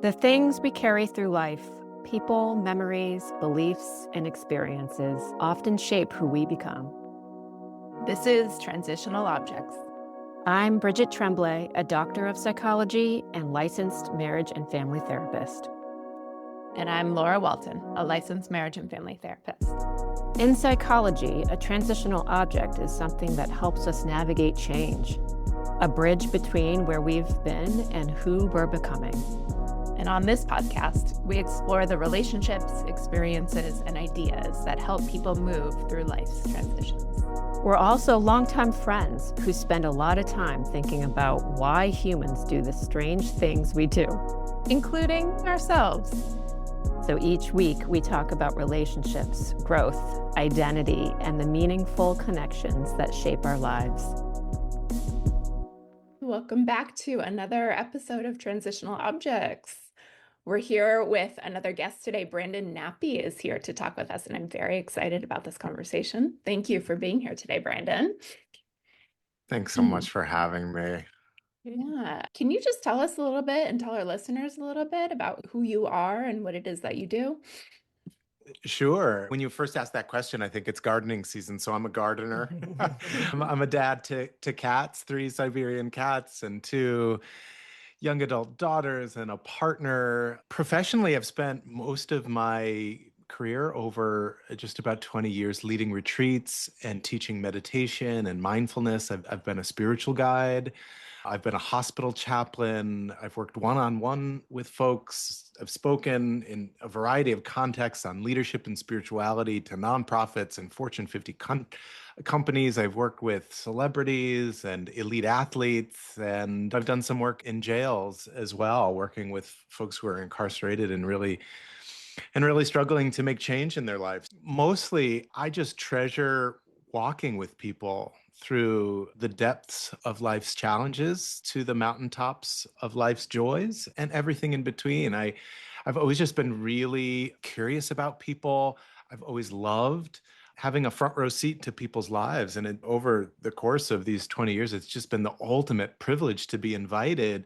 The things we carry through life, people, memories, beliefs, and experiences often shape who we become. This is Transitional Objects. I'm Bridget Tremblay, a doctor of psychology and licensed marriage and family therapist. And I'm Laura Walton, a licensed marriage and family therapist. In psychology, a transitional object is something that helps us navigate change, a bridge between where we've been and who we're becoming. And on this podcast, we explore the relationships, experiences, and ideas that help people move through life's transitions. We're also longtime friends who spend a lot of time thinking about why humans do the strange things we do, including ourselves. So each week we talk about relationships, growth, identity, and the meaningful connections that shape our lives. Welcome back to another episode of Transitional Objects. We're here with another guest today. Brandon Nappi is here to talk with us, and I'm very excited about this conversation. Thank you for being here today, Brandon. Thanks so much for having me. Yeah. Can you just tell us a little bit and tell our listeners a little bit about who you are and what it is that you do? Sure. When you first asked that question, I think it's gardening season. So I'm a gardener. I'm a dad to cats, 3 Siberian cats and 2 young adult daughters and a partner. Professionally, I've spent most of my career over just about 20 years leading retreats and teaching meditation and mindfulness. I've been a spiritual guide. I've been a hospital chaplain. I've worked one-on-one with folks. I've spoken in a variety of contexts on leadership and spirituality to nonprofits and Fortune 50 companies. I've worked with celebrities and elite athletes, and I've done some work in jails as well, working with folks who are incarcerated and really struggling to make change in their lives. Mostly, I just treasure walking with people through the depths of life's challenges to the mountaintops of life's joys and everything in between. I've always just been really curious about people. I've always loved having a front row seat to people's lives. And over the course of these 20 years, it's just been the ultimate privilege to be invited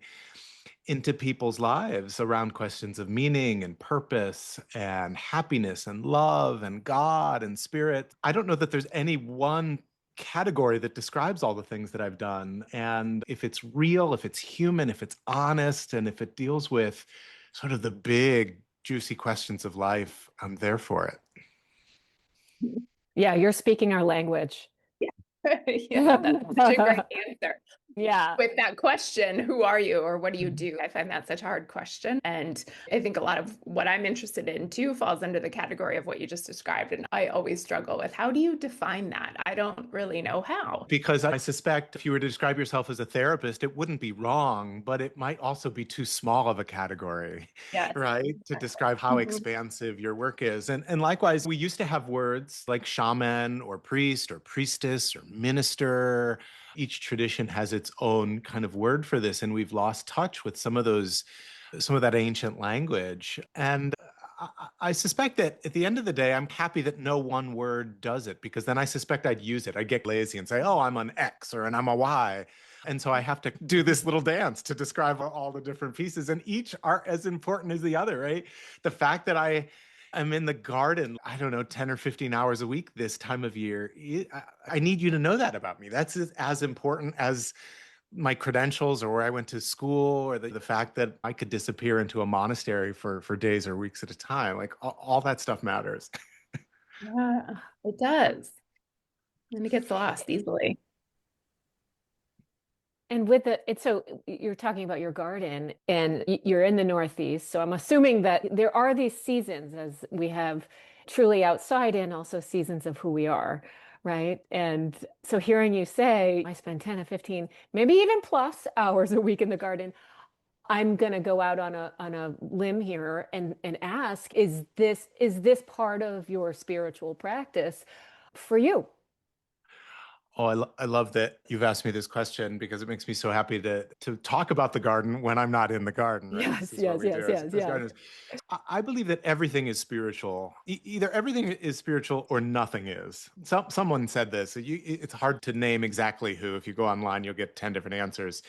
into people's lives around questions of meaning and purpose and happiness and love and God and spirit. I don't know that there's any one category that describes all the things that I've done. And if it's real, if it's human, if it's honest, and if it deals with sort of the big, juicy questions of life, I'm there for it. Yeah, you're speaking our language. Yeah, that's such a great answer. Yeah. With that question, who are you or what do you do? I find that such a hard question. And I think a lot of what I'm interested in too falls under the category of what you just described. And I always struggle with, how do you define that? I don't really know how. Because I suspect if you were to describe yourself as a therapist, it wouldn't be wrong, but it might also be too small of a category, Yes. right? To describe how expansive your work is. And likewise, we used to have words like shaman or priest or priestess or minister. Each tradition has its own kind of word for this, and we've lost touch with some of that ancient language. And I suspect that at the end of the day, I'm happy that no one word does it, because then I suspect I'd use it. I'd get lazy and say, oh, I'm an X or I'm a Y. And so I have to do this little dance to describe all the different pieces, and each are as important as the other, right? The fact that I'm in the garden, I don't know, 10 or 15 hours a week this time of year. I need you to know that about me. That's as important as my credentials or where I went to school, or the fact that I could disappear into a monastery for days or weeks at a time. Like all that stuff matters. Yeah, it does. And it gets lost easily. And so you're talking about your garden and you're in the Northeast. So I'm assuming that there are these seasons, as we have truly outside and also seasons of who we are, right? And so hearing you say, I spend 10 to 15, maybe even plus hours a week in the garden, I'm going to go out on a limb here and ask, is this part of your spiritual practice for you? Oh, I love that you've asked me this question because it makes me so happy to talk about the garden when I'm not in the garden, right? This Yes, is what yes, we yes, do yes, as yes. gardeners. I believe that everything is spiritual. Either everything is spiritual or nothing is. Someone said this. It's hard to name exactly who. If you go online, you'll get 10 different answers.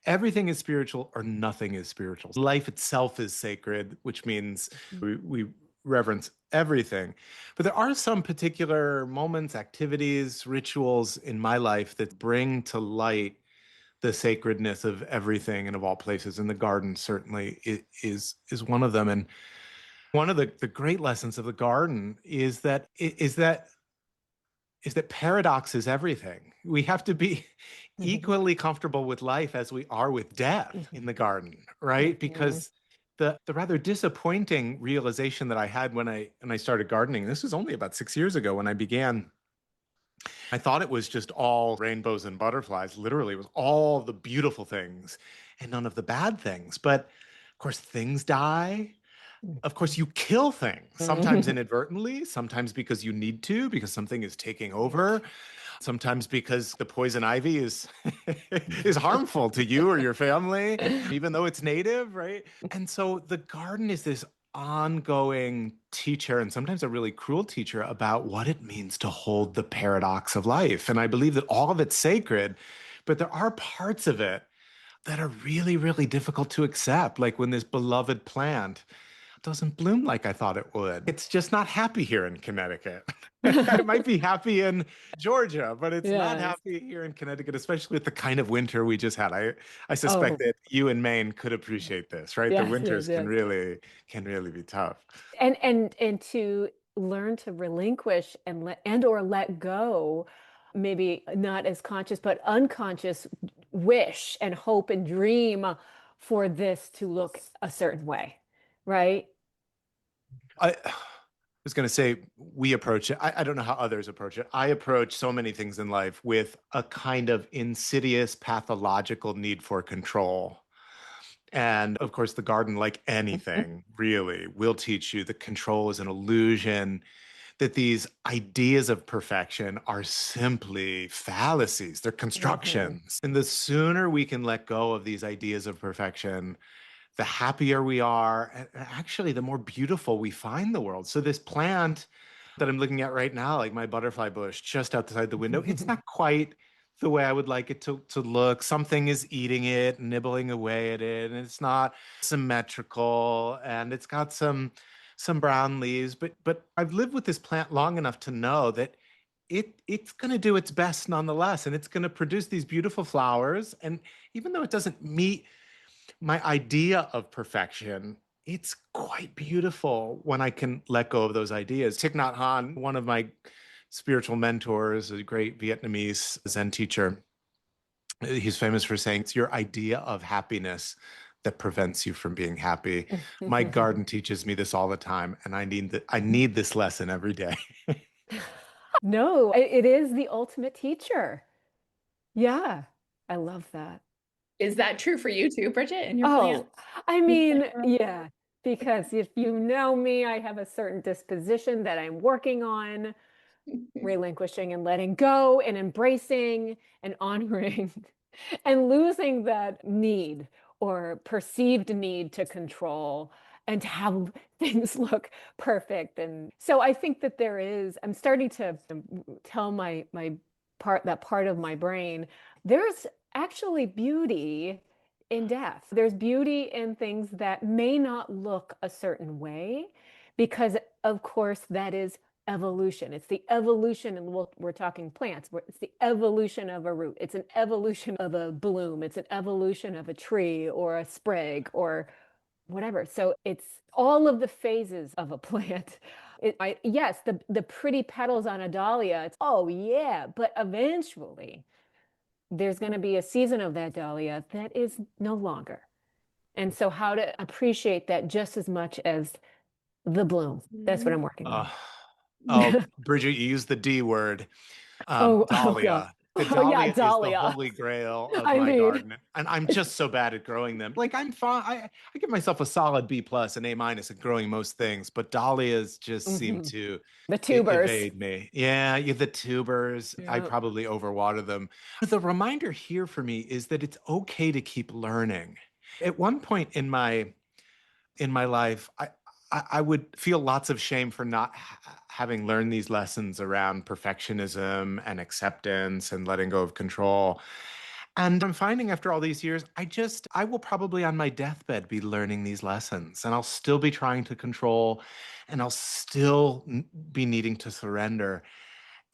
Everything is spiritual or nothing is spiritual. Life itself is sacred, which means we reverence everything. But there are some particular moments, activities, rituals in my life that bring to light the sacredness of everything and of all places. And the garden certainly is one of them. And one of the great lessons of the garden is that paradox is everything. We have to be equally comfortable with life as we are with death in the garden, right? Because the rather disappointing realization that I had when I started gardening, this was only about 6 years ago when I began. I thought it was just all rainbows and butterflies. Literally, it was all the beautiful things and none of the bad things. But of course, things die. Of course, you kill things, sometimes inadvertently, sometimes because you need to, because something is taking over, sometimes because the poison ivy is is harmful to you or your family, even though it's native, right? And so the garden is this ongoing teacher and sometimes a really cruel teacher about what it means to hold the paradox of life. And I believe that all of it's sacred, but there are parts of it that are really, really difficult to accept, like when this beloved plant doesn't bloom like I thought it would. It's just not happy here in Connecticut. It might be happy in Georgia, but it's not Yes. happy here in Connecticut, especially with the kind of winter we just had. I suspect Oh, that you in Maine could appreciate this, right? The yes, yes, winters can yes. really be tough. And to learn to relinquish and let go, maybe not as conscious but unconscious wish and hope and dream for this to look a certain way, right? I was going to say we approach it. I don't know how others approach it. I approach so many things in life with a kind of insidious pathological need for control. And of course, the garden, like anything, really will teach you that control is an illusion, that these ideas of perfection are simply fallacies, they're Mhm. constructions. And the sooner we can let go of these ideas of perfection, the happier we are, and actually, the more beautiful we find the world. So, this plant that I'm looking at right now, like my butterfly bush just outside the window, it's not quite the way I would like it to look. Something is eating it, nibbling away at it, and it's not symmetrical, and it's got some brown leaves. But I've lived with this plant long enough to know that it's going to do its best nonetheless, and it's going to produce these beautiful flowers. And even though it doesn't meet my idea of perfection, it's quite beautiful when I can let go of those ideas. Thich Nhat Hanh, one of my spiritual mentors, a great Vietnamese Zen teacher, he's famous for saying, it's your idea of happiness that prevents you from being happy. My garden teaches me this all the time, and I need this lesson every day. No, it is the ultimate teacher. Yeah, I love that. Is that true for you too, Bridget, and your Oh, plants? I You plant mean, your own yeah, because if you know me, I have a certain disposition that I'm working on plants? relinquishing and letting go and embracing and honoring and losing that need or perceived need to control and to have things look perfect. And so I think that I'm starting to tell my part of my brain, there's actually beauty in death. There's beauty in things that may not look a certain way because of course that is evolution. It's the evolution, and we're talking plants. It's the evolution of a root. It's an evolution of a bloom. It's an evolution of a tree or a sprig or whatever. So it's all of the phases of a plant. Yes, the pretty petals on a dahlia. It's oh yeah, but eventually there's going to be a season of that dahlia that is no longer. And so how to appreciate that just as much as the bloom. That's what I'm working Uh, on. oh, Bridget, you used the D word, Oh, oh God. dahlia. The Oh yeah, dahlia is the dahlia. holy grail of I my mean, garden, and I'm just so bad at growing them. Like I'm fine. I give myself a solid B plus, an A minus at growing most things, but dahlias just seem mhm. to The tubers. evade me. Yeah, the tubers. I Yeah. probably overwater them. But the reminder here for me is that it's okay to keep learning. At one point in my life, I would feel lots of shame for not having learned these lessons around perfectionism and acceptance and letting go of control. And I'm finding after all these years, I will probably on my deathbed be learning these lessons and I'll still be trying to control and I'll still be needing to surrender.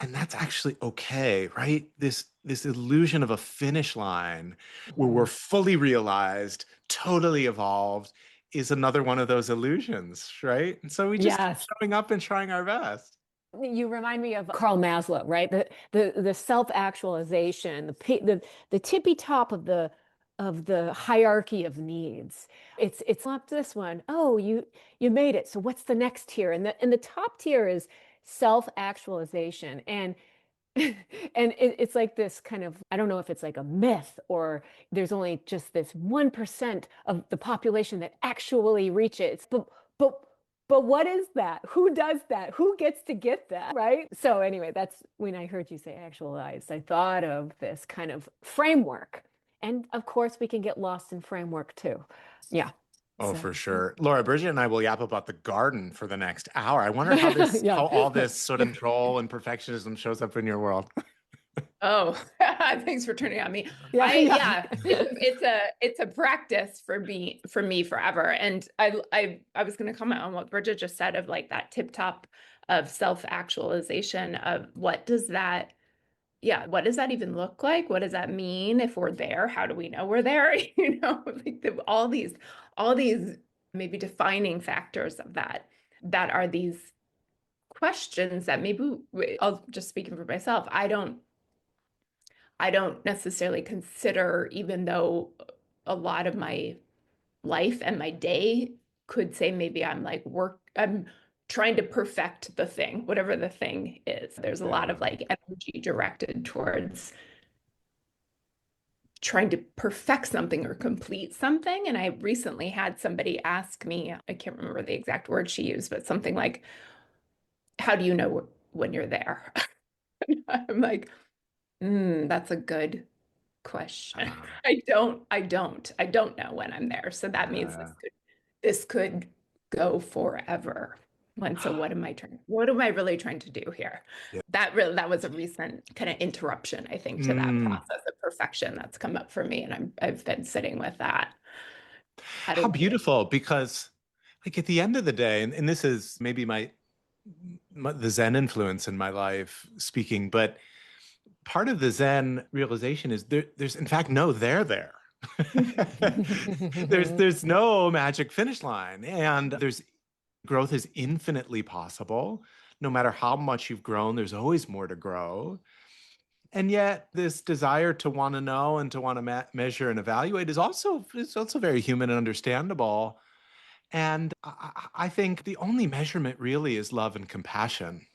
And that's actually okay, right? This illusion of a finish line where we're Mhm. fully realized, totally evolved is another one of those illusions, right? And so we just keep Yes. showing up and trying our best. You remind me of Carl Maslow, right? The self-actualization, the tippy top of the hierarchy of needs. It's not this one. Oh, you made it. So what's the next tier? And the top tier is self-actualization. And and it's like this kind of, I don't know if it's like a myth or there's only just this 1% of the population that actually reach it. But but what is that? Who does that? Who gets to get that? Right? So anyway, that's when I heard you say actualized, I thought of this kind of framework. And of course, we can get lost in framework too. Yeah. Oh, So for sure. Laura, Bridget and I will yap about the garden for the next hour. I wonder how yeah. how all this sort of control and perfectionism shows up in your world. Oh, thanks for turning on me. Yeah, yeah. Yeah, it's a practice for me forever. And I was going to comment on what Bridget just said of like that tip top of self-actualization of what does that even look like? What does that mean if we're there? How do we know we're there? Like all these maybe defining factors of that are these questions that maybe I'll just speaking for myself. I don't necessarily consider, even though a lot of my life and my day could say maybe I'm trying to perfect the thing, whatever the thing is. There's a lot Yeah. of like energy directed towards trying to perfect something or complete something. And I recently had somebody ask me, I can't remember the exact word she used, but something like, how do you know when you're there? I'm like, that's a good question. Uh, I don't know when I'm there. So that means uh, this could go forever. And so what am I really trying to do here? yeah. That was a recent kind of interruption, I think, to that Mm. process of perfection that's come up for me. And I've been sitting with that. How How do beautiful, because like at the end of the day, and this is maybe the Zen influence in my life speaking, but part of the Zen realization is there's in fact no there there. There's no magic finish line, and there's growth is infinitely possible. No matter how much you've grown, there's always more to grow. And yet, this desire to want to know and to want to measure and evaluate is also very human and understandable. And I think the only measurement really is love and compassion.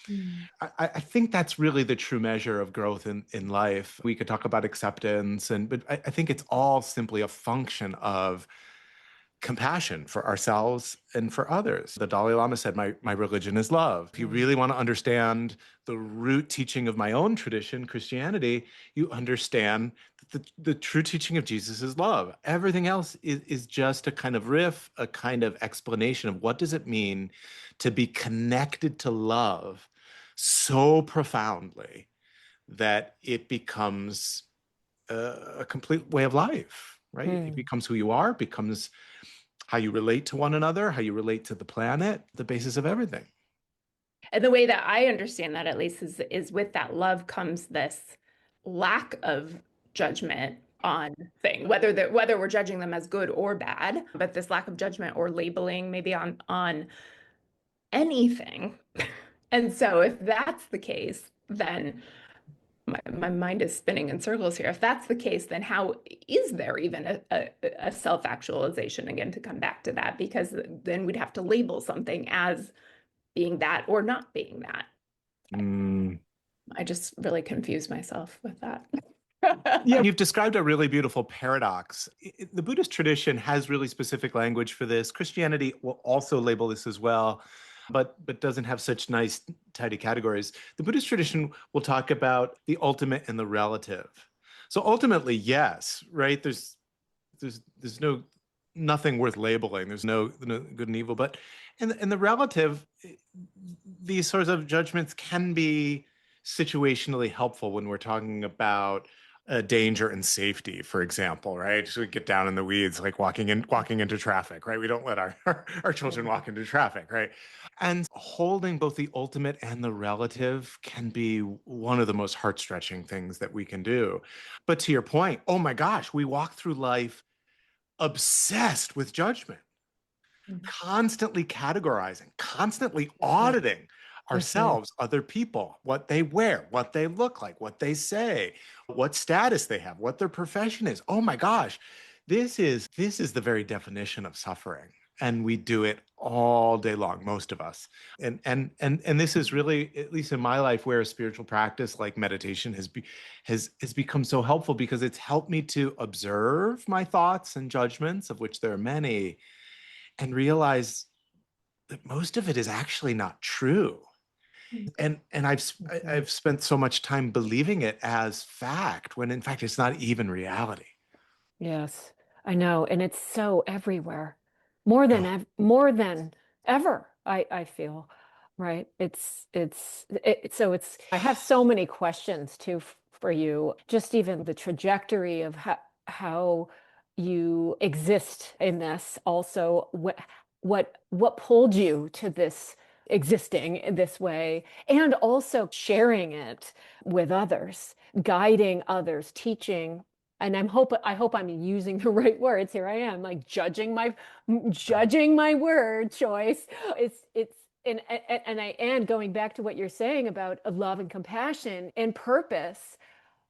Mm. I think that's really the true measure of growth in life. We could talk about acceptance, but I think it's all simply a function of compassion for ourselves and for others. The Dalai Lama said, my religion is love. If you really want to understand the root teaching of my own tradition, Christianity, you understand that the true teaching of Jesus is love. Everything else is just a kind of riff, a kind of explanation of what does it mean to be connected to love so profoundly that it becomes a complete way of life, right? It Mm. becomes who you are, becomes how you relate to one another, how you relate to the planet, the basis of everything. And the way that I understand that, at least, is with that love comes this lack of judgment on thing, whether we're judging them as good or bad, but this lack of judgment or labeling maybe on anything. And so if that's the case, then my mind is spinning in circles here. If that's the case, then how is there even a self-actualization, again, to come back to that? Because then we'd have to label something as being that or not being that. Mm, I just really confuse myself with that. Yeah, you've described a really beautiful paradox. The Buddhist tradition has really specific language for this. Christianity will also label this as well, but doesn't have such nice, tidy categories. The Buddhist tradition will talk about the ultimate and the relative. So ultimately, yes, right? There's no nothing worth labeling. There's no good and evil, but in the relative, these sorts of judgments can be situationally helpful when we're talking about danger and safety, for example, right? So we get down in the weeds, like walking into traffic, right? We don't let our children walk into traffic, right? And holding both the ultimate and the relative can be one of the most heart-stretching things that we can do. But to your point, oh my gosh, we walk through life obsessed with judgment, constantly categorizing, constantly auditing ourselves, other people, what they wear, what they look like, what they say, what status they have, what their profession is. Oh my gosh, this is the very definition of suffering. And we do it all day long, most of us. And this is really, at least in my life, where a spiritual practice like meditation has become so helpful, because it's helped me to observe my thoughts and judgments, of which there are many, and realize that most of it is actually not true. And I've spent so much time believing it as fact, when in fact it's not even reality. Yes, I know. And it's so everywhere. Oh, More than ever, I feel, right? So it's I have so many questions too for you. Just even the trajectory of how you exist in this. Also, what pulled you to this existing in this way, and also sharing it with others, guiding others, teaching. And I hope I'm using the right words. Here I am, like judging my word choice. It's and going back to what you're saying about love and compassion and purpose,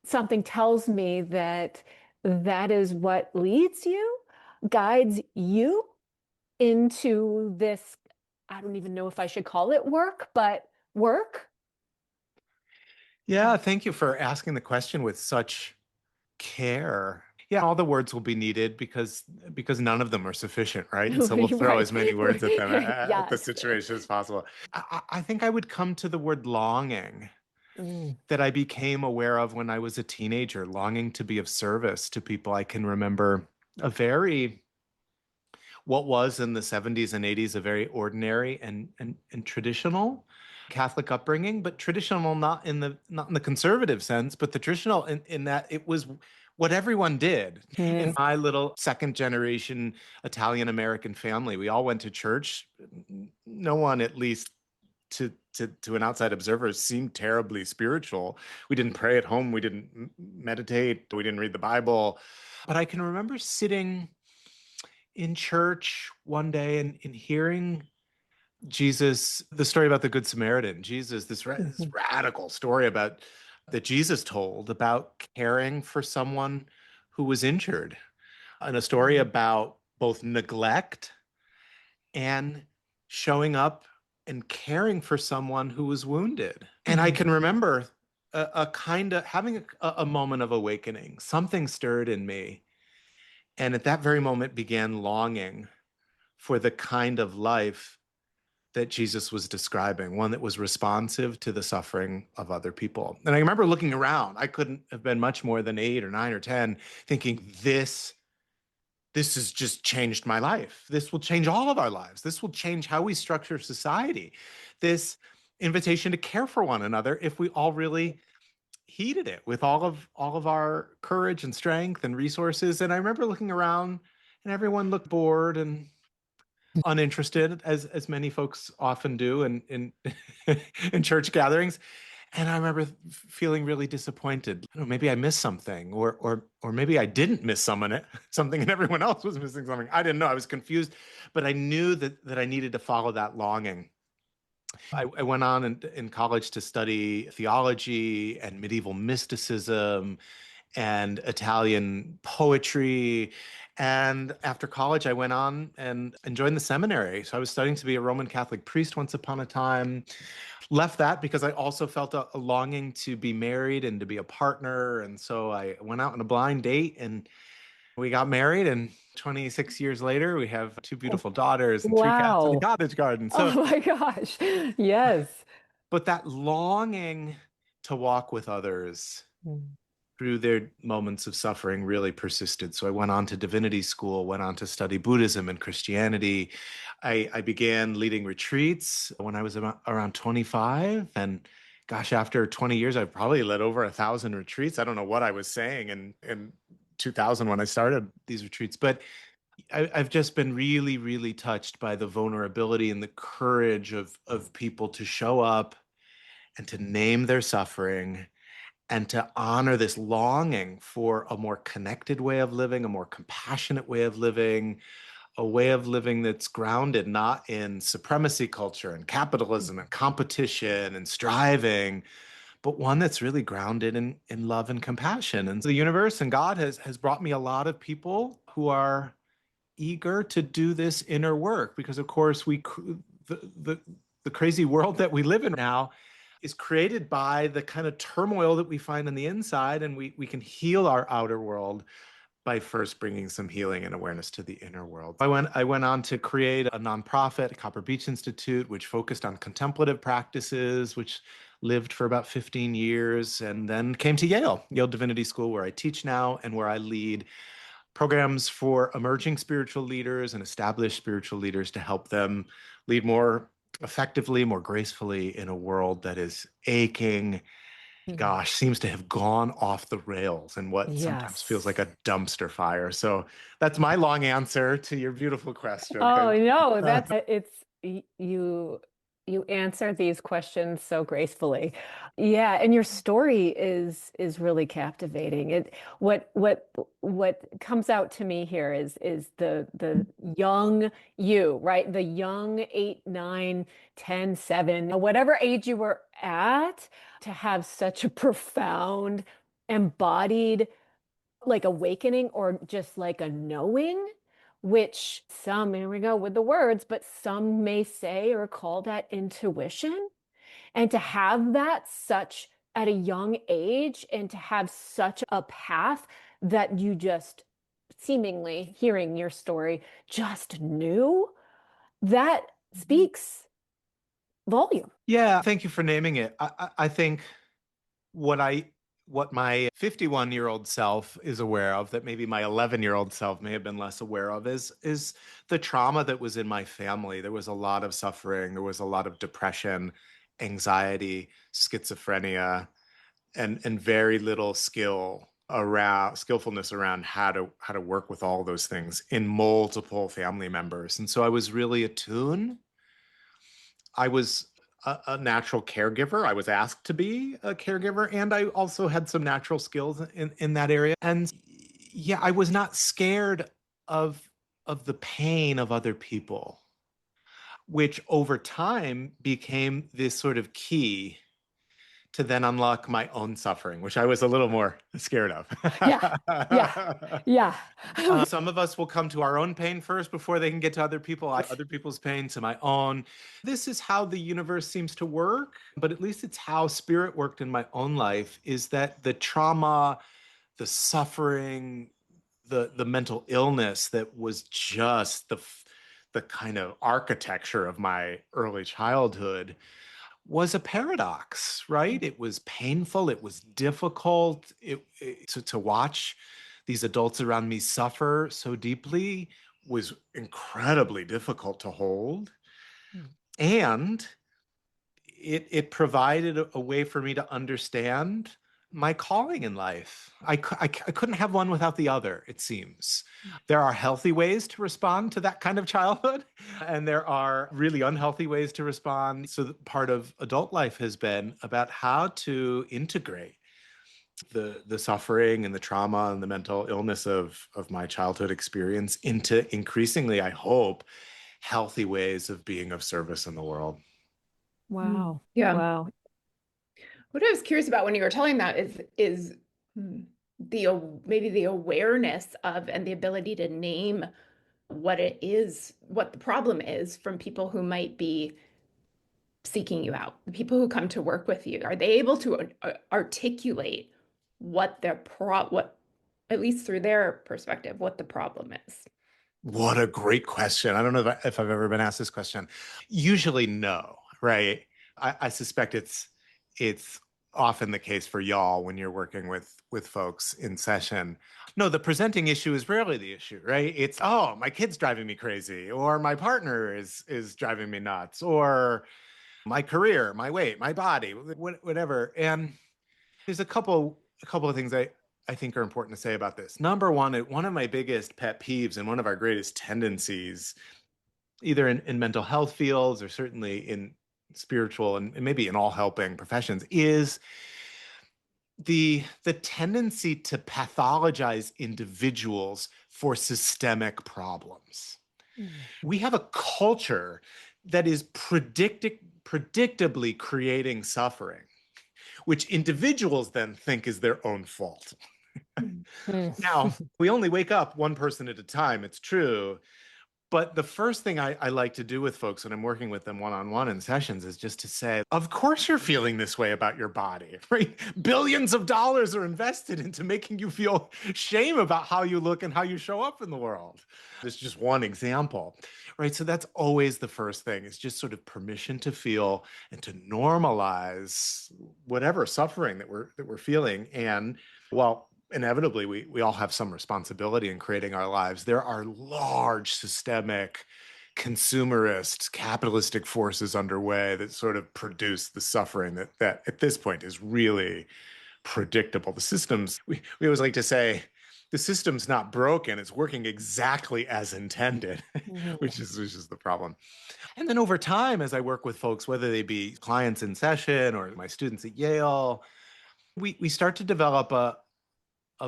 something tells me that that is what leads you, guides you into this. I don't even know if I should call it work, but work. yeah, thank you for asking the question with such care. Yeah, all the words will be needed, because none of them are sufficient, right? And so we'll throw Right. as many words at them, at the Yes. situation, as possible. I think I would come to the word longing, Mm. that I became aware of when I was a teenager, longing to be of service to people. I can remember a very, what was in the 70s and 80s, a very ordinary and traditional Catholic upbringing, but traditional not in the conservative sense, but the traditional in that it was what everyone did. In Mm. my little second generation Italian American family, we all went to church. No one, at least to an outside observer, seemed terribly spiritual. We didn't pray at home. We didn't meditate. We didn't read the Bible. But I can remember sitting in church one day and hearing Jesus, the story about the Good Samaritan. Jesus, this Mhm. radical story about that Jesus told about caring for someone who was injured, and a story about both neglect and showing up and caring for someone who was wounded. And I Mhm. can remember a kind of having a moment of awakening. Something stirred in me. And at that very moment began longing for the kind of life that Jesus was describing, one that was responsive to the suffering of other people. And I remember looking around. I couldn't have been much more than 8 or 9 or 10, thinking, this has just changed my life. This will change all of our lives. This will change how we structure society. This invitation to care for one another, if we all really heeded it with all of our courage and strength and resources. And I remember looking around, and everyone looked bored and uninterested, as many folks often do in in church gatherings. And I remember feeling really disappointed. I don't know, maybe I missed something, or maybe I didn't miss something, and everyone else was missing something. I didn't know. I was confused, but I knew that I needed to follow that longing. I went on in college to study theology and medieval mysticism and Italian poetry. And after college, I went on and joined the seminary. So I was studying to be a Roman Catholic priest once upon a time. Left that because I also felt a longing to be married and to be a partner. And so I went out on a blind date and we got married. And 26 years later, we have two beautiful daughters and three cats and a Wow. cottage garden. So, Oh my gosh. Yes. but that longing to walk with others Mm. through their moments of suffering really persisted. So I went on to divinity school, went on to study Buddhism and Christianity. I began leading retreats when I was around 25. And gosh, after 20 years, I've probably led over 1,000 retreats. I don't know what I was saying in 2000 when I started these retreats, but I've just been really, really touched by the vulnerability and the courage of people to show up and to name their suffering and to honor this longing for a more connected way of living, a more compassionate way of living, a way of living that's grounded not in supremacy culture and capitalism and competition and striving, but one that's really grounded in love and compassion. And so the universe and God has brought me a lot of people who are eager to do this inner work because, of course, the crazy world that we live in now is created by the kind of turmoil that we find on the inside, and we can heal our outer world by first bringing some healing and awareness to the inner world. I went on to create a nonprofit, Copper Beach Institute, which focused on contemplative practices, which lived for about 15 years, and then came to Yale Divinity School, where I teach now and where I lead programs for emerging spiritual leaders and established spiritual leaders to help them lead more effectively, more gracefully in a world that is aching, gosh, seems to have gone off the rails in what sometimes feels like Yes. a dumpster fire. So that's my long answer to your beautiful question. Oh no, that's you answer these questions so gracefully. Yeah, and your story is really captivating. What comes out to me here is the young you, right? The young 8, 9, 10, 7, whatever age you were at, to have such a profound, embodied like awakening or just like a knowing, which some, here we go with the words, but some may say or call that intuition. And to have that such at a young age and to have such a path that you just seemingly hearing your story just knew, that speaks volume. Yeah, thank you for naming it. I think what I what my 51-year-old self is aware of that maybe my 11-year-old self may have been less aware of is the trauma that was in my family. There was a lot of suffering, there was a lot of depression, anxiety, schizophrenia, and very little skillfulness around how to work with all those things in multiple family members. And so I was really attuned. I was a natural caregiver. I was asked to be a caregiver, and I also had some natural skills in that area. And yeah, I was not scared of the pain of other people, which over time became this sort of key to then unlock my own suffering, which I was a little more scared of. Yeah, yeah, yeah. Some of us will come to our own pain first before they can get to other people, other people's pain to my own. This is how the universe seems to work, but at least it's how spirit worked in my own life, is that the trauma, the suffering, the mental illness that was just the kind of architecture of my early childhood was a paradox, right? It was painful. It was difficult to watch these adults around me suffer so deeply was incredibly difficult to hold. And it provided a way for me to understand my calling in life. I couldn't have one without the other, it seems. There are healthy ways to respond to that kind of childhood, and there are really unhealthy ways to respond. So part of adult life has been about how to integrate the suffering and the trauma and the mental illness of my childhood experience into increasingly, I hope, healthy ways of being of service in the world. Wow. Yeah. Wow. What I was curious about when you were telling that is maybe the awareness of and the ability to name what it is, what the problem is from people who might be seeking you out, the people who come to work with you? Are they able to articulate what what, at least through their perspective, what the problem is? What a great question. I don't know if I've ever been asked this question. Usually no, right? I suspect it's often the case for y'all when you're working with folks in session. No, the presenting issue is rarely the issue, right? It's, oh, my kid's driving me crazy, or my partner is driving me nuts, or my career, my weight, my body, whatever. And there's a couple of things I think are important to say about this. Number one of my biggest pet peeves and one of our greatest tendencies, either in mental health fields or certainly in spiritual and maybe in all helping professions, is the tendency to pathologize individuals for systemic problems. We have a culture that is predictably creating suffering, which individuals then think is their own fault. Now, we only wake up one person at a time, it's true. But the first thing I like to do with folks when I'm working with them one-on-one in sessions is just to say, of course you're feeling this way about your body, right? Billions of dollars are invested into making you feel shame about how you look and how you show up in the world. It's just one example, right? So that's always the first thing, is just sort of permission to feel and to normalize whatever suffering that we're feeling. And well, inevitably, we all have some responsibility in creating our lives. There are large systemic consumerist capitalistic forces underway that sort of produce the suffering that at this point is really predictable. The systems, we always like to say, the system's not broken, it's working exactly as intended, which is the problem. And then over time, as I work with folks, whether they be clients in session or my students at Yale, we start to develop a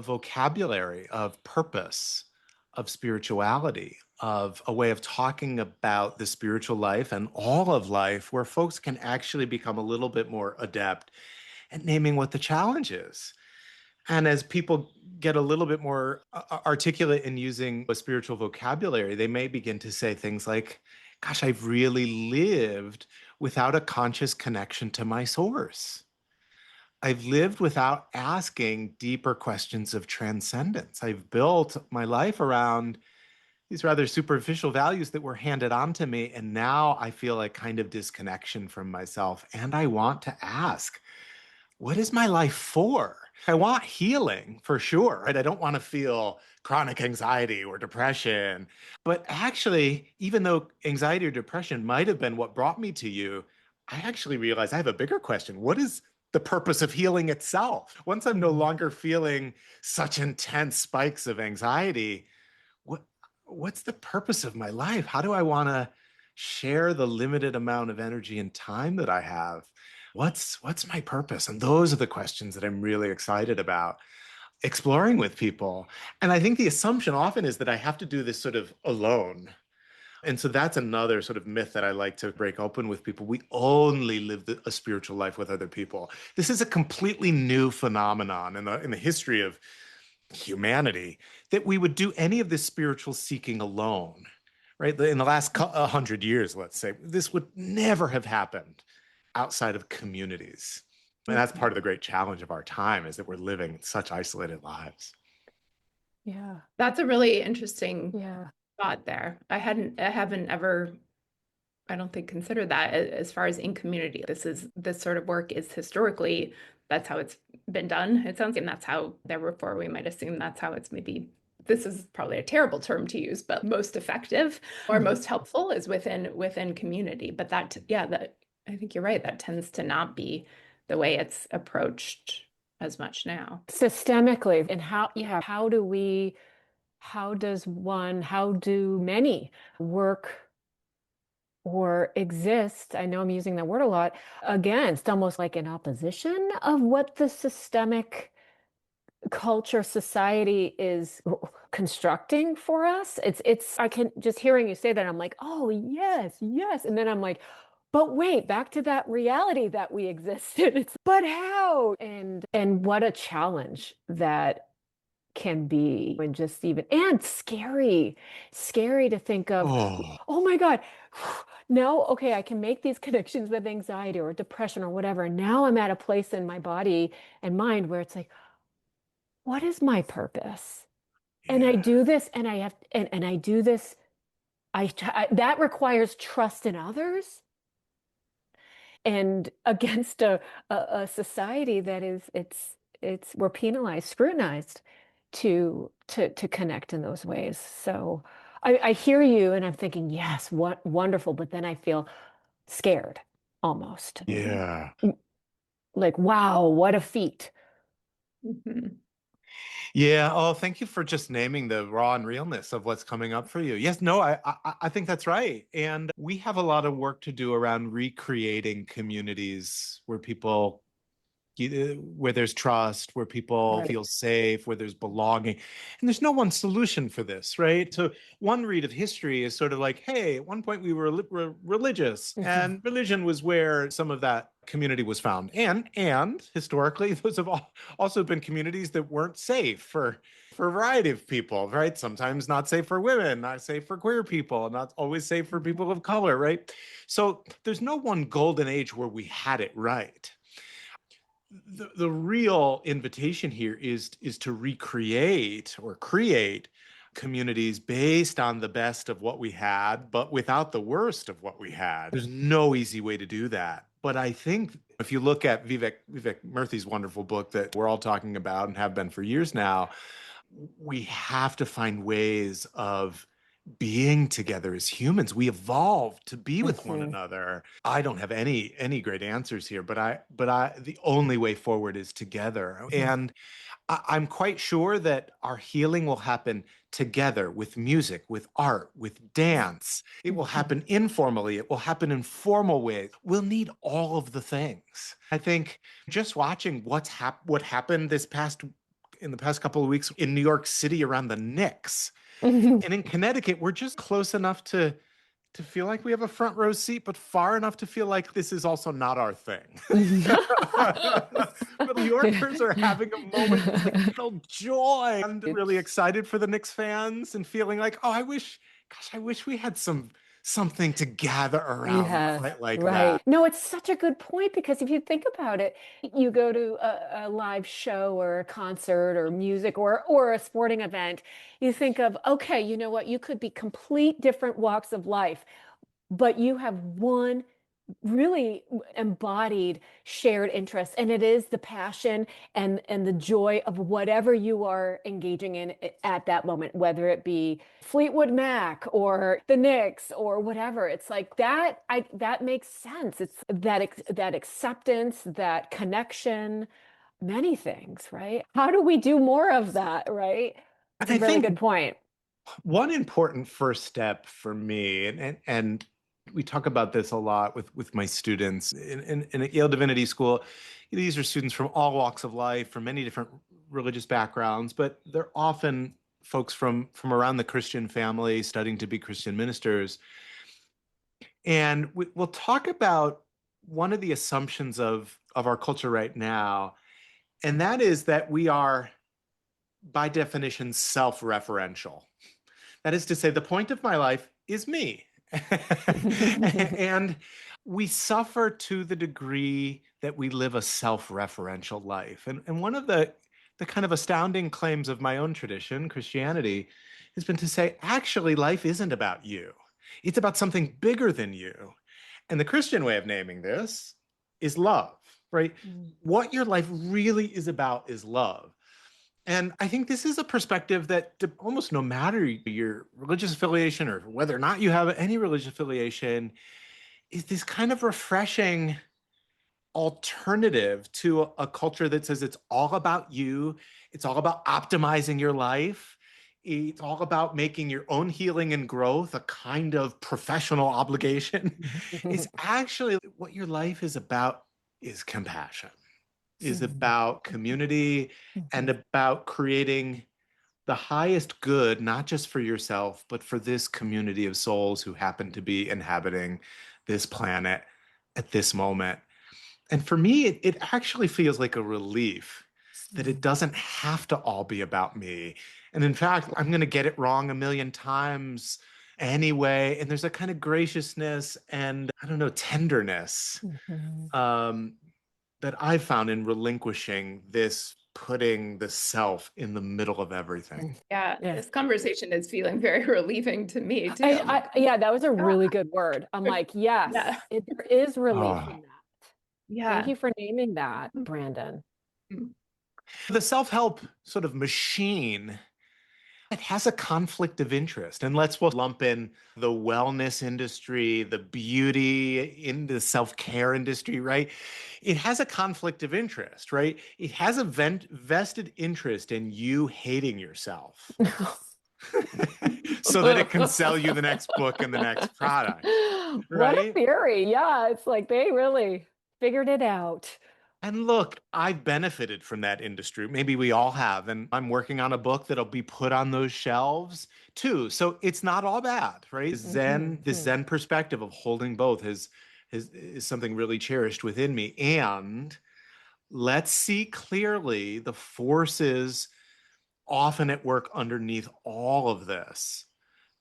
vocabulary of purpose, of spirituality, of a way of talking about the spiritual life and all of life, where folks can actually become a little bit more adept at naming what the challenge is. And as people get a little bit more articulate in using a spiritual vocabulary, they may begin to say things like, gosh, I've really lived without a conscious connection to my source. I've lived without asking deeper questions of transcendence. I've built my life around these rather superficial values that were handed on to me. And now I feel a kind of disconnection from myself. And I want to ask, what is my life for? I want healing for sure, right? I don't want to feel chronic anxiety or depression. But actually, even though anxiety or depression might have been what brought me to you, I actually realize I have a bigger question. What is the purpose of healing itself? Once I'm no longer feeling such intense spikes of anxiety, what's the purpose of my life? How do I want to share the limited amount of energy and time that I have? What's my purpose? And those are the questions that I'm really excited about exploring with people. And I think the assumption often is that I have to do this sort of alone. And so that's another sort of myth that I like to break open with people. We only live a spiritual life with other people. This is a completely new phenomenon in the history of humanity, that we would do any of this spiritual seeking alone, right? In the last 100 years, let's say, this would never have happened outside of communities. And that's part of the great challenge of our time, is that we're living such isolated lives. Yeah. That's a really interesting Yeah. thought there. I haven't ever, I don't think, considered that as far as in community. This sort of work is historically, that's how it's been done. It sounds, and that's how, therefore we might assume that's how it's maybe, this is probably a terrible term to use, but most effective or most helpful is within community. But that I think you're right. That tends to not be the way it's approached as much now. Systemically, and how do many work or exist, I know I'm using that word a lot, against, almost like in opposition of what the systemic culture, society is constructing for us. I can just, hearing you say that, I'm like, oh yes, yes. And then I'm like, but wait, back to that reality that we exist in. But how? And what a challenge that can be, and just even, and scary to think of, Oh, oh my God, now, okay, I can make these connections with anxiety or depression or whatever. And now I'm at a place in my body and mind where it's like, what is my purpose? And I yeah. do this and I have, and I do this. That requires trust in others and against a society that is, we're penalized, scrutinized to connect in those ways. So I hear you and I'm thinking, yes, what wonderful. But then I feel scared almost. Yeah. Like, wow, what a feat. Mhm. Yeah. Oh, thank you for just naming the raw and realness of what's coming up for you. Yes, no, I think that's right. And we have a lot of work to do around recreating communities where people where there's trust, where people Right. feel safe, where there's belonging. And there's no one solution for this, right? So one read of history is sort of like, hey, at one point we were religious, Mhm. and religion was where some of that community was found. And historically, those have also been communities that weren't safe for a variety of people, right? Sometimes not safe for women, not safe for queer people, not always safe for people of color, right? So there's no one golden age where we had it right. The real invitation here is to recreate or create communities based on the best of what we had, but without the worst of what we had. There's no easy way to do that. But I think if you look at Vivek Murthy's wonderful book that we're all talking about and have been for years now, we have to find ways of being together as humans. We evolved to be with one Mhm. another. I don't have any great answers here, but I the only way forward is together. And I'm quite sure that our healing will happen together with music, with art, with dance. It will Mhm. happen informally. It will happen in formal ways. We'll need all of the things. I think just watching what happened in the past couple of weeks in New York City around the Knicks Mhm. and in Connecticut, we're just close enough to feel like we have a front row seat, but far enough to feel like this is also not our thing. But New Yorkers are having a moment of like real joy and really excited for the Knicks fans and feeling like, oh, I wish we had something to gather around Yeah, quite like that. right. No, it's such a good point because if you think about it, you go to a live show or a concert or music or a sporting event, you think of, okay, you know what, you could be complete different walks of life, but you have one really embodied shared interest, and it is the passion and the joy of whatever you are engaging in at that moment, whether it be Fleetwood Mac or the Knicks or whatever. It's like that. That makes sense. It's that acceptance, that connection, many things, right? How do we do more of that, right? And It's a I really good think point. one important first step for me, and we talk about this a lot with my students in at Yale Divinity School. These are students from all walks of life, from many different religious backgrounds, but they're often folks from around the Christian family studying to be Christian ministers. And we'll talk about one of the assumptions of our culture right now, and that is that we are, by definition, self-referential. That is to say, the point of my life is me. And we suffer to the degree that we live a self-referential life. And one of the kind of astounding claims of my own tradition, Christianity, has been to say, actually, life isn't about you. It's about something bigger than you. And the Christian way of naming this is love, right? What your life really is about is love. And I think this is a perspective that almost no matter your religious affiliation or whether or not you have any religious affiliation, is this kind of refreshing alternative to a culture that says it's all about you, it's all about optimizing your life, it's all about making your own healing and growth a kind of professional obligation. It's actually what your life is about is compassion, is about community and about creating the highest good, not just for yourself, but for this community of souls who happen to be inhabiting this planet at this moment. And for me, it actually feels like a relief that it doesn't have to all be about me. And in fact, I'm going to get it wrong a million times anyway. And there's a kind of graciousness and, I don't know, tenderness um, that I found in relinquishing this, putting the self in the middle of everything. Yeah, Yeah. this conversation is feeling very relieving to me too. Yeah, that was a really good word. I'm like, yes, Yeah. there is relief Oh. in that. Yeah. Thank you for naming that, Brandon. The self-help sort of machine, it has a conflict of interest. And we'll lump in the wellness industry, the beauty in the self-care industry, right? It has a conflict of interest, right? It has a vested interest in you hating yourself. So that it can sell you the next book and the next product, What a right? theory. Yeah, it's like they really figured it out. And look, I've benefited from that industry. Maybe we all have. And I'm working on a book that'll be put on those shelves too. So it's not all bad, right? This Zen perspective of holding both is something really cherished within me. And let's see clearly the forces often at work underneath all of this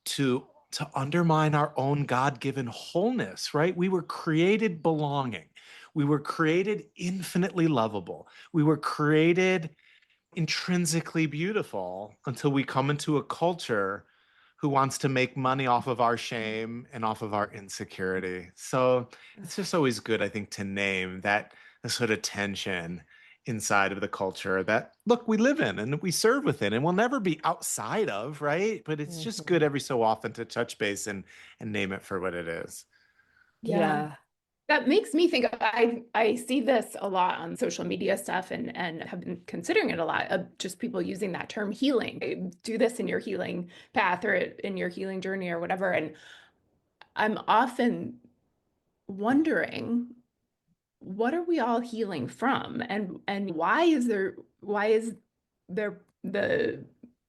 to undermine our own God-given wholeness, right? We were created belonging. We were created infinitely lovable. We were created intrinsically beautiful until we come into a culture who wants to make money off of our shame and off of our insecurity. So it's just always good, I think, to name that sort of tension inside of the culture that, look, we live in and we serve within and we'll never be outside of, right? But it's just good every so often to touch base and name it for what it is. Yeah. That makes me think I see this a lot on social media stuff and have been considering it a lot of just people using that term healing. Do this in your healing path or in your healing journey or whatever. And I'm often wondering, what are we all healing from? And why is there the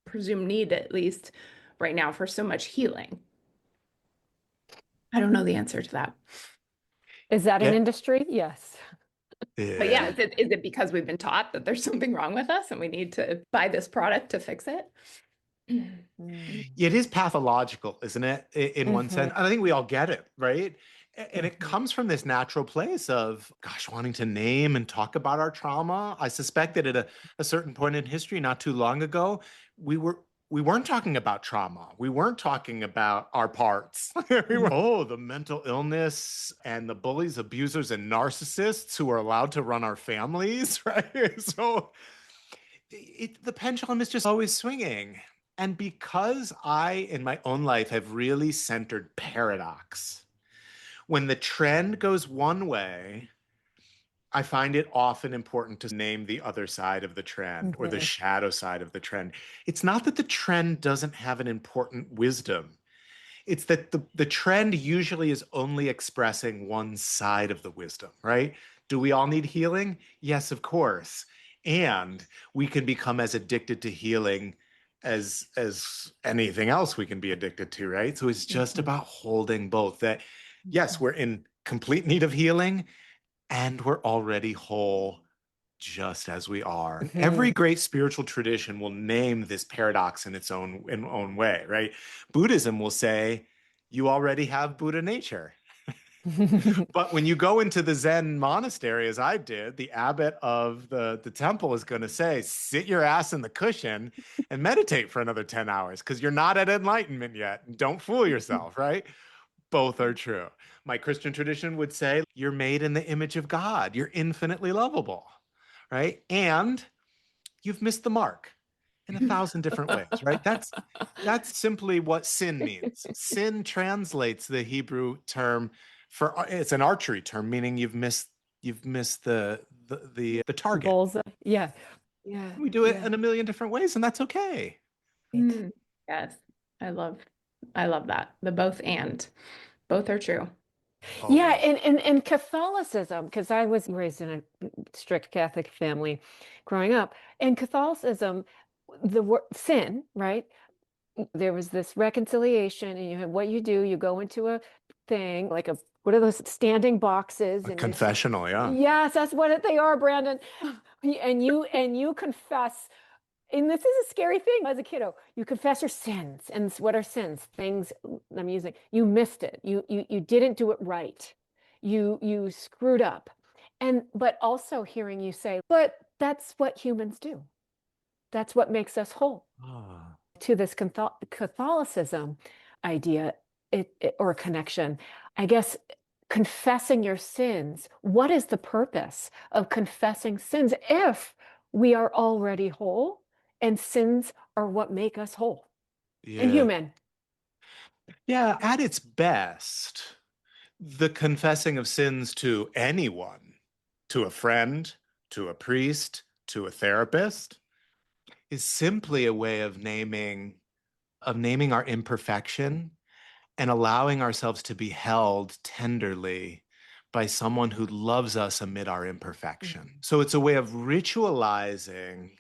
presumed need, at least right now, for so much healing? I don't know the answer to that. Is that an industry? Yes. But yeah, is it because we've been taught that there's something wrong with us and we need to buy this product to fix it? It is pathological, isn't it? In one sense. And I think we all get it, right? And it comes from this natural place of, gosh, wanting to name and talk about our trauma. I suspect that at a certain point in history, not too long ago, we weren't talking about trauma. We weren't talking about our parts. We were, the mental illness and the bullies, abusers, and narcissists who are allowed to run our families, right? So the pendulum is just always swinging. And because I, in my own life, have really centered paradox, when the trend goes one way, I find it often important to name the other side of the trend or the shadow side of the trend. It's not that the trend doesn't have an important wisdom. It's that the trend usually is only expressing one side of the wisdom, right? Do we all need healing? Yes, of course. And we can become as addicted to healing as anything else we can be addicted to, right? So it's just about holding both. That yes, we're in complete need of healing and we're already whole just as we are. And every great spiritual tradition will name this paradox in its own way, right? Buddhism will say, you already have Buddha nature. But when you go into the Zen monastery, as I did, the abbot of the temple is going to say, sit your ass in the cushion and meditate for another 10 hours because you're not at enlightenment yet. Don't fool yourself, right? Both are true. My Christian tradition would say, you're made in the image of God. You're infinitely lovable, right? And you've missed the mark in 1,000 different ways, right? That's simply what sin means. Sin translates the Hebrew term it's an archery term, meaning you've missed the target. Bullseye. Yeah. We do it in a million different ways, and that's okay. Yes, I love that. The both are true. Yeah, and Catholicism, because I was raised in a strict Catholic family growing up, and Catholicism, the word sin, right? There was this reconciliation, and you have what you do, you go into a thing, like what are those standing boxes? A And confessional, yeah. yes, that's what they are, Brandon. And you confess. And this is a scary thing as a kiddo. You confess your sins. And what are sins? Things I'm using. You missed it. You didn't do it right. You screwed up. But also hearing you say, but that's what humans do. That's what makes us whole. Ah. To this Catholicism idea, or connection, I guess confessing your sins. What is the purpose of confessing sins if we are already whole and sins are what make us whole and Yeah. human? Yeah, at its best, the confessing of sins to anyone, to a friend, to a priest, to a therapist, is simply a way of naming our imperfection and allowing ourselves to be held tenderly by someone who loves us amid our imperfection. So it's a way of ritualizing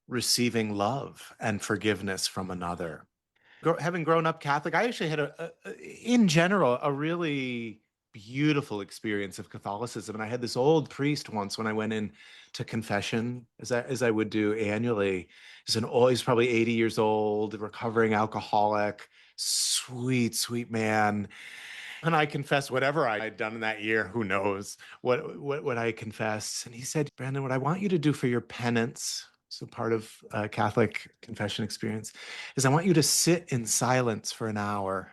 receiving love and forgiveness from another. Having grown up Catholic, I actually had in general, a really beautiful experience of Catholicism. And I had this old priest once when I went in to confession, as I would do annually. He's probably 80 years old, recovering alcoholic, sweet, sweet man. And I confessed whatever I had done in that year. Who knows what I confessed? And he said, Brandon, what I want you to do for your penance, so part of Catholic confession experience, is I want you to sit in silence for an hour.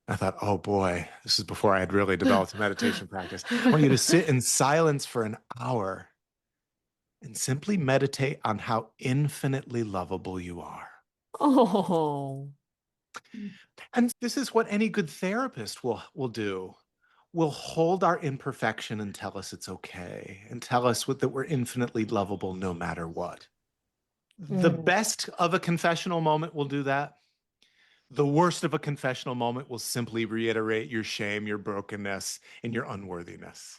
I thought, oh boy, this is before I had really developed a meditation practice. I want you to sit in silence for an hour and simply meditate on how infinitely lovable you are. Oh, And this is what any good therapist will do. Will hold our imperfection and tell us it's okay, and tell us that we're infinitely lovable no matter what. The best of a confessional moment will do that. The worst of a confessional moment will simply reiterate your shame, your brokenness, and your unworthiness.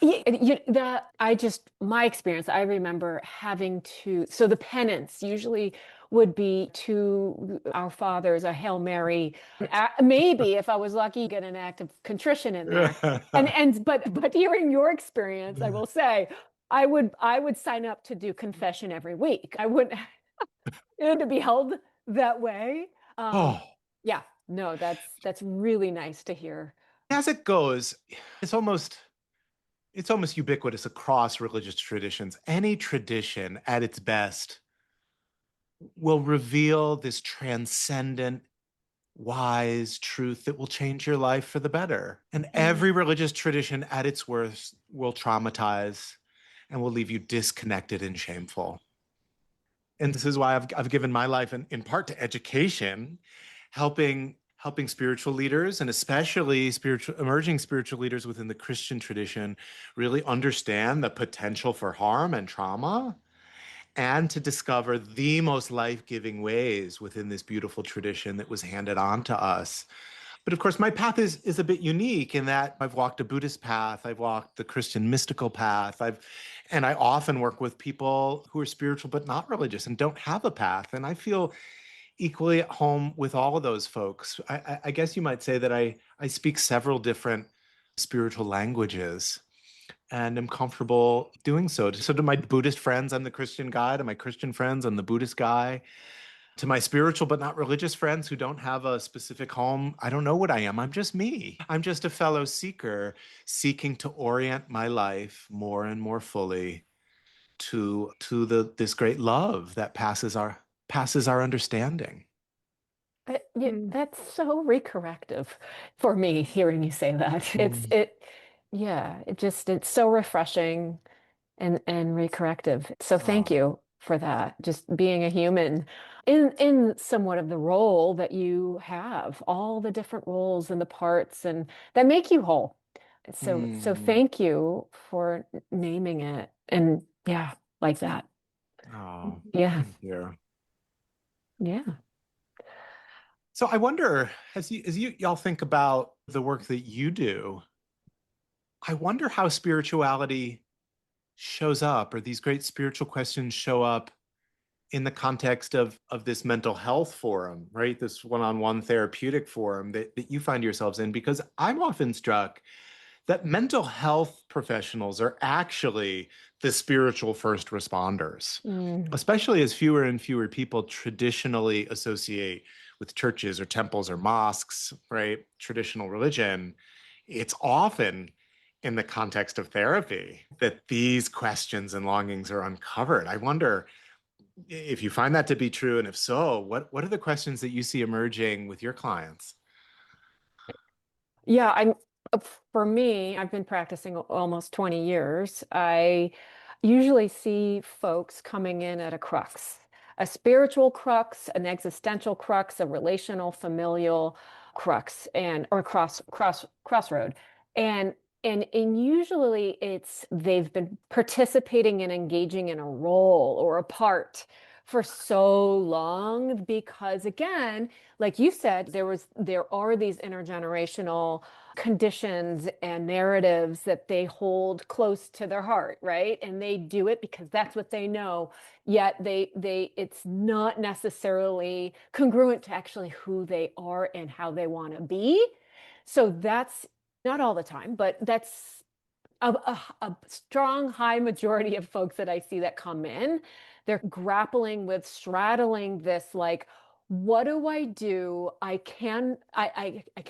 My experience, I remember having to, so the penance usually would be to our fathers, a Hail Mary, maybe if I was lucky, get an act of contrition in there. But hearing your experience, I will say, I would sign up to do confession every week. I wouldn't to be held that way. Oh, Yeah, no, that's really nice to hear. as it goes, it's almost ubiquitous across religious traditions. Any tradition at its best will reveal this transcendent, wise truth that will change your life for the better. And every religious tradition at its worst will traumatize and will leave you disconnected and shameful. And this is why I've given my life in part to education, helping spiritual leaders, and especially emerging spiritual leaders within the Christian tradition, really understand the potential for harm and trauma, and to discover the most life-giving ways within this beautiful tradition that was handed on to us. But of course, my path is a bit unique in that I've walked a Buddhist path, I've walked the Christian mystical path, and I often work with people who are spiritual but not religious and don't have a path. And I feel equally at home with all of those folks. I guess you might say that I speak several different spiritual languages and am comfortable doing so. So to my Buddhist friends, I'm the Christian guy. To my Christian friends, I'm the Buddhist guy. To my spiritual but not religious friends who don't have a specific home, I don't know what I am. I'm just me. I'm just a fellow seeker seeking to orient my life more and more fully to this great love that passes our understanding. That's so recorrective for me hearing you say that. Yeah, it's so refreshing and recorrective. So thank Oh. you for that. Just being a human in somewhat of the role that you have, all the different roles and the parts and that make you whole. So Mm. thank you for naming it. And yeah, like that. Oh, Yeah. thank you. Yeah. So I wonder, as you y'all think about the work that you do, I wonder how spirituality shows up, or these great spiritual questions show up in the context of this mental health forum, right? This one-on-one therapeutic forum that you find yourselves in, because I'm often struck that mental health professionals are actually the spiritual first responders, Mm. especially as fewer and fewer people traditionally associate with churches or temples or mosques, right? Traditional religion. It's often in the context of therapy that these questions and longings are uncovered. I wonder if you find that to be true, and if so, what are the questions that you see emerging with your clients? Yeah, for me, I've been practicing almost 20 years. I usually see folks coming in at a crux, a spiritual crux, an existential crux, a relational, familial crux, and or crossroad. And and usually it's they've been participating and engaging in a role or a part for so long because again, like you said, there are these intergenerational conditions and narratives that they hold close to their heart, right? And they do it because that's what they know. Yet they it's not necessarily congruent to actually who they are and how they want to be. So that's not all the time, but that's a strong high majority of folks that I see that come in, they're grappling with straddling this like, what do I do? I can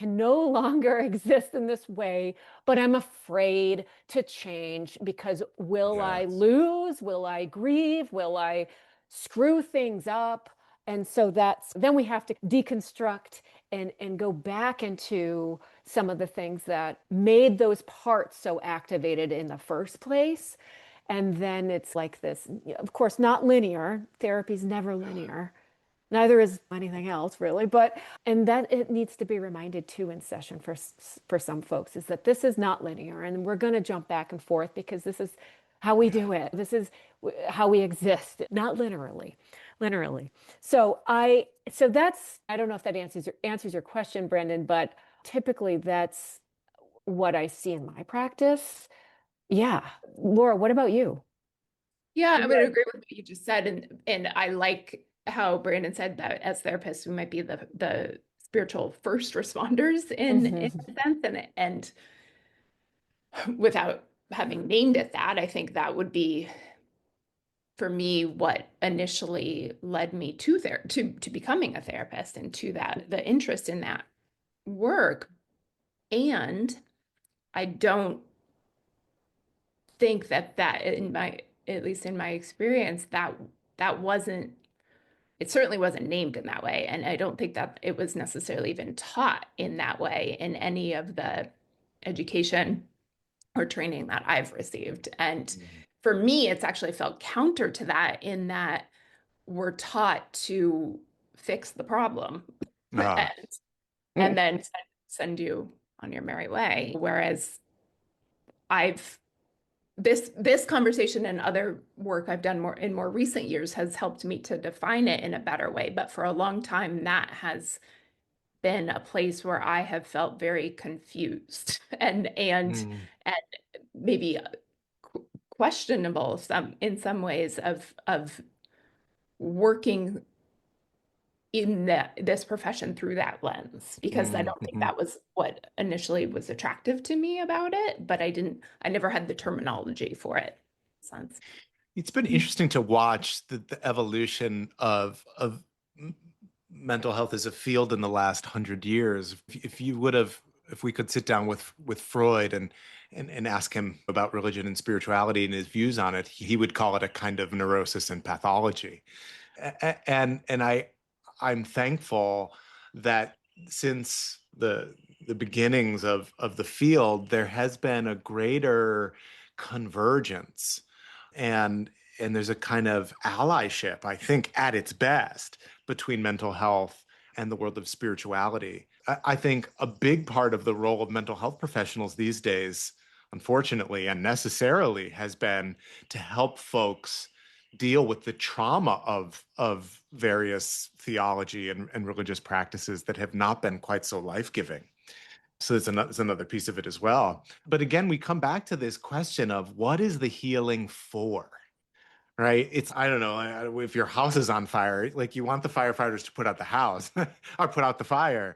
no longer exist in this way, but I'm afraid to change because will I Yes. lose? Will I grieve? Will I screw things up? And so that's then we have to deconstruct and go back into some of the things that made those parts so activated in the first place. And then it's like this, of course, not linear. Therapy's never linear. Neither is anything else really, but and that it needs to be reminded too in session for some folks is that this is not linear and we're going to jump back and forth because this is how we Yeah. do it. This is how we exist, not literally. Literally. So that's I don't know if that answers your question, Brandon, but typically that's what I see in my practice. Yeah. Laura, what about you? Yeah, I would agree with what you just said, and I like how Brandon said that as therapists, we might be the spiritual first responders in Mhm. a sense, and without having named it that, I think that would be for me what initially led me to becoming a therapist and to that the interest in that work. And I don't think that in my at least in my experience that wasn't it certainly wasn't named in that way. And I don't think that it was necessarily even taught in that way in any of the education or training that I've received. And Mhm. for me, it's actually felt counter to that in that we're taught to fix the problem Ah, and then send you on your merry way. Whereas I've this conversation and other work I've done more recent years has helped me to define it in a better way. But for a long time, that has been a place where I have felt very confused mm, and maybe questionable in some ways of working in this profession through that lens because I don't think mhm. that was what initially was attractive to me about it, but I never had the terminology for it. Sense. It's been interesting to watch the evolution of mental health as a field in the last 100 years. If you would have, if we could sit down with Freud and ask him about religion and spirituality and his views on it, he would call it a kind of neurosis and pathology. And I'm thankful that since the beginnings of the field, there has been a greater convergence and there's a kind of allyship, I think, at its best between mental health and the world of spirituality. I think a big part of the role of mental health professionals these days, unfortunately and necessarily, has been to help folks deal with the trauma of various theology and religious practices that have not been quite so life-giving. So there's another piece of it as well. But again, we come back to this question of what is the healing for? right? It's, I don't know, if your house is on fire, like you want the firefighters to put out the house or put out the fire.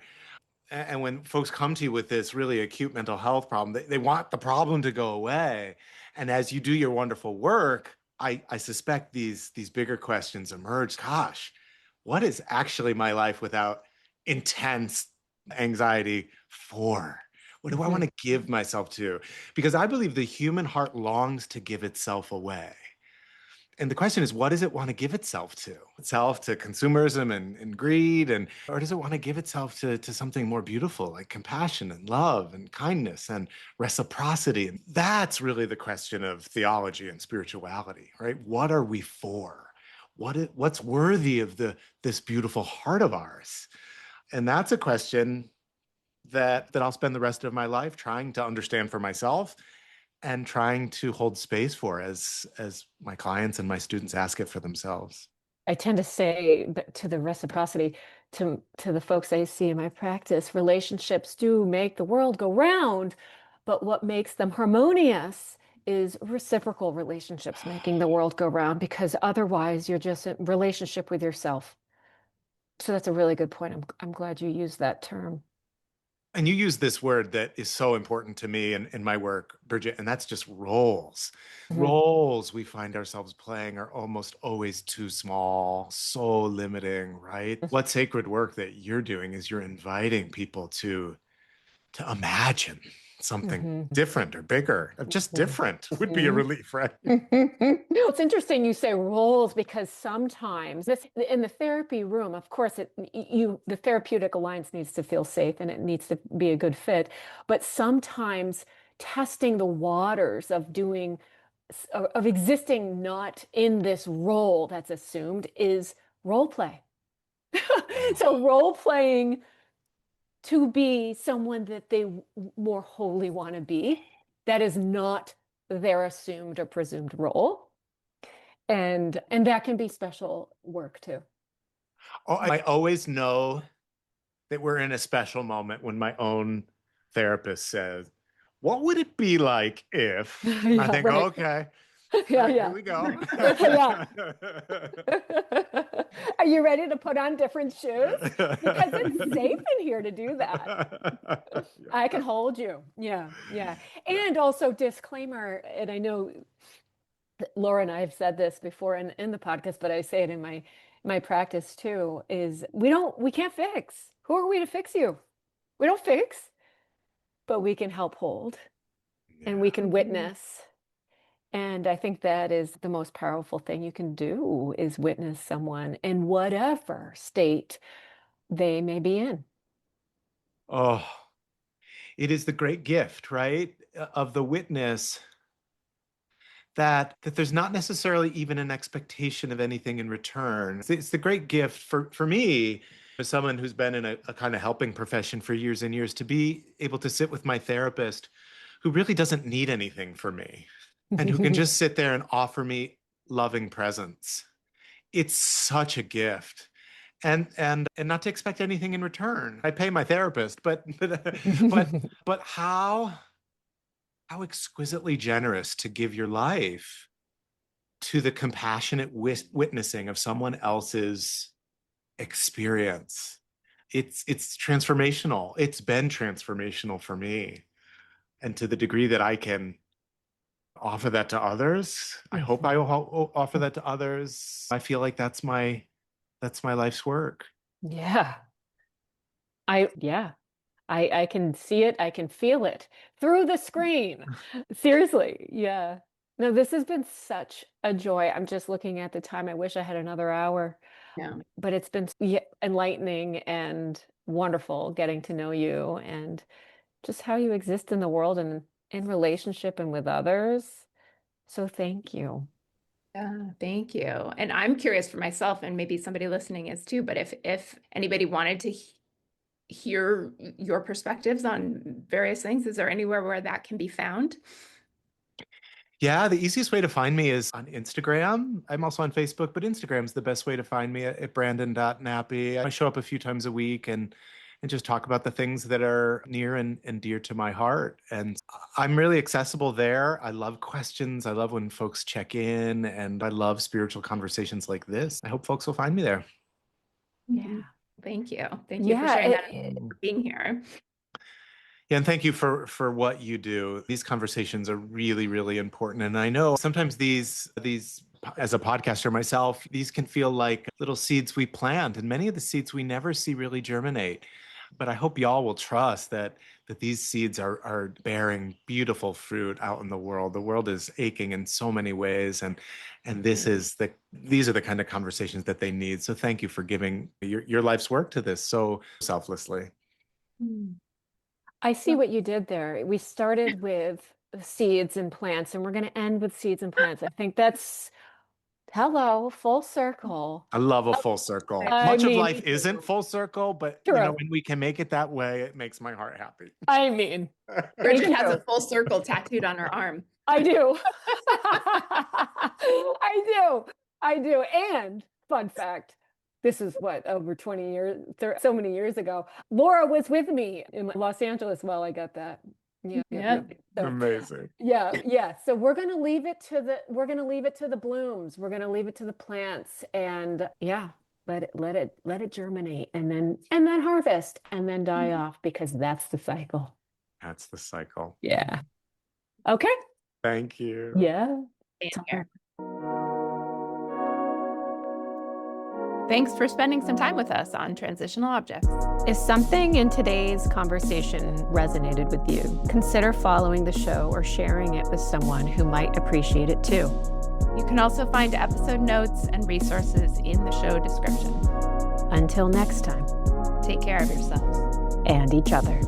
And when folks come to you with this really acute mental health problem, they want the problem to go away. And as you do your wonderful work, I suspect these bigger questions emerge. Gosh, what is actually my life without intense anxiety for? What do I want to give myself to? Because I believe the human heart longs to give itself away. And the question is, what does it want to give itself to? Itself to consumerism and greed, or does it want to give itself to something more beautiful, like compassion and love and kindness and reciprocity? And that's really the question of theology and spirituality, right? What are we for? What's worthy of this beautiful heart of ours? And that's a question that I'll spend the rest of my life trying to understand for myself and trying to hold space for as my clients and my students ask it for themselves. I tend to say to the reciprocity, to the folks I see in my practice, relationships do make the world go round, but what makes them harmonious is reciprocal relationships making the world go round, because otherwise you're just in relationship with yourself. So that's a really good point. I'm glad you used that term. And you use this word that is so important to me in my work, Bridget, and that's just roles. Roles we find ourselves playing are almost always too small, so limiting, right? What sacred work that you're doing is you're inviting people to imagine something different or bigger. Just different would be a relief, right? It's interesting you say roles, because sometimes this in the therapy room, of course, the therapeutic alliance needs to feel safe and it needs to be a good fit. But sometimes testing the waters of existing not in this role that's assumed is role play. So role playing to be someone that they more wholly want to be, that is not their assumed or presumed role. And that can be special work too. Oh, I always know that we're in a special moment when my own therapist says, "What would it be like if?" And I Yeah, think, right. okay, Yeah, here yeah. we go. Yeah. Are you ready to put on different shoes? Because it's safe in here to do that. I can hold you. Yeah, yeah. And also disclaimer, and I know Laura and I have said this before in the podcast, but I say it in my practice too, is we can't fix. Who are we to fix you? We don't fix, but we can help hold and we can witness. And I think that is the most powerful thing you can do, is witness someone in whatever state they may be in. Oh, it is the great gift, right? Of the witness that there's not necessarily even an expectation of anything in return. It's the great gift for me, as someone who's been in a kind of helping profession for years and years, to be able to sit with my therapist who really doesn't need anything from me and who can just sit there and offer me loving presence. It's such a gift. And not to expect anything in return. I pay my therapist, but how exquisitely generous to give your life to the compassionate witnessing of someone else's experience. It's transformational. It's been transformational for me. And to the degree that I can offer that to others, I hope I will offer that to others. I feel like that's my life's work. Yeah. Yeah. I can see it, I can feel it through the screen. Seriously. Yeah. No, this has been such a joy. I'm just looking at the time. I wish I had another hour. Yeah. But it's been enlightening and wonderful getting to know you and just how you exist in the world and in relationship and with others. So thank you. Yeah, thank you. And I'm curious for myself, and maybe somebody listening is too, but if anybody wanted to hear your perspectives on various things, is there anywhere where that can be found? Yeah, the easiest way to find me is on Instagram. I'm also on Facebook, but Instagram's the best way to find me at brandon.nappi. I show up a few times a week and just talk about the things that are near and dear to my heart. And I'm really accessible there. I love questions. I love when folks check in, and I love spiritual conversations like this. I hope folks will find me there. Yeah. Thank you. Thank you for sharing that and for being here. Yeah, and thank you for what you do. These conversations are really, really important. And I know sometimes these as a podcaster myself, these can feel like little seeds we plant, and many of the seeds we never see really germinate. But I hope y'all will trust that these seeds are bearing beautiful fruit out in the world. The world is aching in so many ways, and these are the kind of conversations that they need. So thank you for giving your life's work to this so selflessly. I see what you did there. We started with seeds and plants, and we're going to end with seeds and plants. I think that's full circle. I love a full circle. Much of life isn't full circle, but when we can make it that way, it makes my heart happy. I mean, Bridget has a full circle tattooed on her arm. I do. I do. And fun fact, this is over 20 years, so many years ago. Laura was with me in Los Angeles while I got that. Yeah. So, amazing. Yeah. So we're going to leave it to the blooms. We're going to leave it to the plants, and let it germinate, and then harvest, and then die off, because that's the cycle. That's the cycle. Yeah. Okay. Thank you. Yeah. Thanks for spending some time with us on Transitional Objects. If something in today's conversation resonated with you, consider following the show or sharing it with someone who might appreciate it too. You can also find episode notes and resources in the show description. Until next time, take care of yourselves and each other.